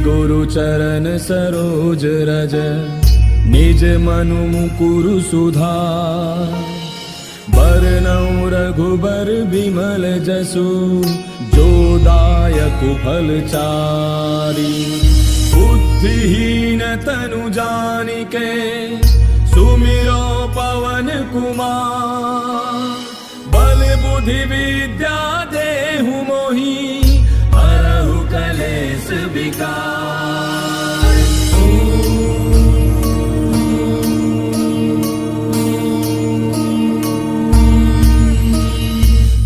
गुरु चरण सरोज रज, निज मनु मुकुरु सुधार। बरनउँ रघुबर बिमल जसु, जो दायक फल चारि। बुद्धिहीन तनु जानिके, सुमिरो पवन कुमार। बल बुद्धि विद्या देहु मोहि, हरहु कलेस विकार।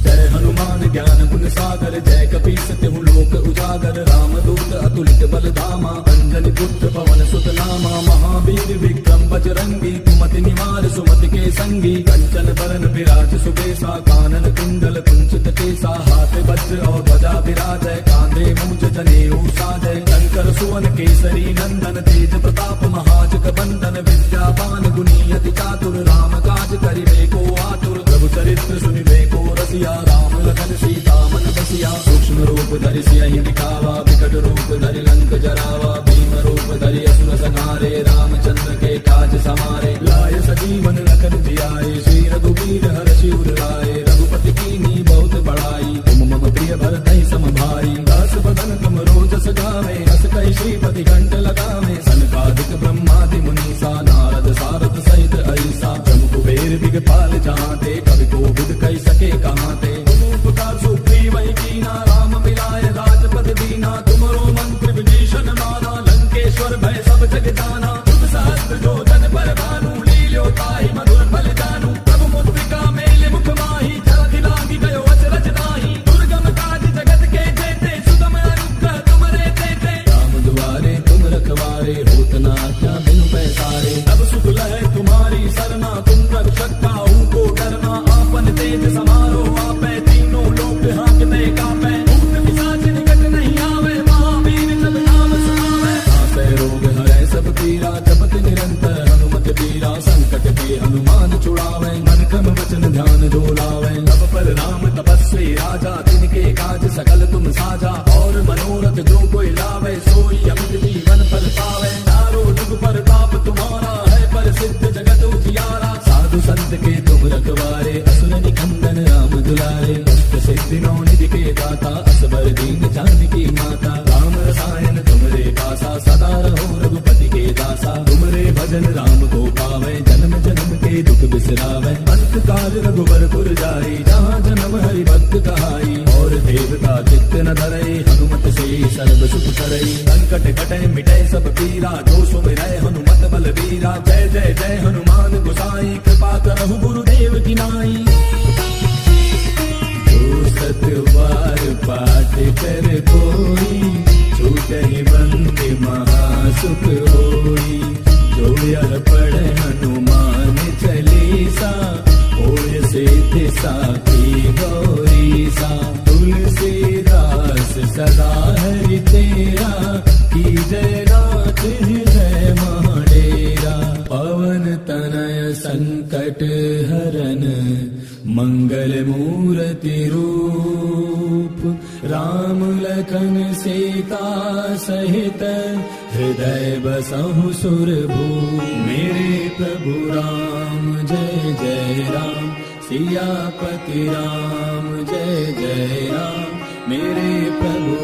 जय हनुमान ज्ञान गुण सागर, जय कपीस तिहु लोक उजागर। रामदूत अतुलित बल धामा, अंजनी पुत्र पवन सुत नामा। महावीर विक्रम बजरंगी, कुमति निवार सुमति के संगी। कंचन बरन विराज सुबेसा, कानन कुंडल कुंचित केसा। हाथ वज्र और ध्वजा विराजय, कांधे मूंज जनेऊ साजय। शंकर सुवन केसरी नंदन, तेज प्रताप महाजग बंदन। विद्यावान गुणी अति चातुर, राम काज करिबे को आतुर। प्रभु चरित्र सुनिबे को रसिया, राम लखन सीता मन बसिया। सूक्ष्म रूप धरि सियहि दिखावा, विकट रूप धरि लंक जरावा। भीम रूप धरि असुर संहारे, रामचंद्र के काज समारे। लाय सजीवन लखन जियाए, श्री रघुवीर हर्षि उर लाए। रघुपति कीन्ही बहुत बड़ाई, तुम मम प्रिय भरतहि सम भाई। दास बदन तुम रोजस गावे, हस कहि श्रीपति कंठ लगावे। सनकादिक ब्रह्मादि मुनीसा, नारद सारद सहित अहिसा। जम कुबेर दिगपाल जहांते, कवि कोविद कहि सके कहांते। तुम उपकार सुग्रीव ही कीना, राम मिलाय राजपद दीना। तुमरो मंत्र विभीषण माना, लंकेश्वर भय सब जग जाना। तुम सहस्त्र जो जन पर भानु, लील्यो ताहि मधुर फल जानू। प्रभु मुद्रिका मेलि मुख माहि, जलधि लांघि गयो अचरज नाहि। दुर्गम काज जगत के जेते, सुगम अनुग्रह तुमरे तेते। राम दुआरे तुम रखवारे, होत न आज्ञा बिनु पैसारे। तब सुख लहै तुम्हारी सरना, तुम रक्षक काहू को डरना। आपन तेज समारो आपै, तीनों लोक हांकते कापै। भूत पिशाच निकट नहीं आवे, महावीर जब नाम सुनावे। नासै रोग हरै सब पीरा, जपत निरंतर हनुमत बीरा। संकट के हनुमान छुड़ावे, मन क्रम वचन ध्यान जो लावे। तब पर राम तपस्वी राजा, तिनके काज सकल तुम साजा। और मनोरथ जो कोई लावे, सोई अमित जीवन फल पावे। चारों जुग परताप तुम्हारा है, प्रसिद्ध जगत उजियारा। साधु संत के तुम रखवारे, असुर निकंदन राम दुलारे। अष्ट सिद्धि नौ निधि के दाता, असबर दीन जानकी माता। राम रसायन तुमरे पासा, सदा रहो रघुपति के दासा। तुमरे भजन राम को पावे, जन्म जन्म के दुख बिसरावे। अंत काल रघुबर पुर जाई, जहाँ जन्म हरि भक्त कहाई। और देवता चित्त न धरई, हनुमत से सर्व सुख करई। संकट कटै मिटै सब पीरा, जो सुमिरै हनुमत बल बीरा। जय जय जय हनुमान गोसाई, कृपा करहु गुरुदेव की नाई। जो सत बार पाठ कर कोई, छूटहि बंदी महासुख होई। जो यह पढ़े हनुमान चालीसा, होय सिद्धि साखी गौरीसा। तुलसीदास सदा हरि तेरा, की जय नाथ हृदय महाडेरा। पवन तनय संकट हरन, मंगल मूर्ति रूप। राम लखन सीता सहित, हृदय बसहु सुरभूप। मेरे प्रभु राम जय जय राम, सियापति राम जय जय राम। मेरे प्रभु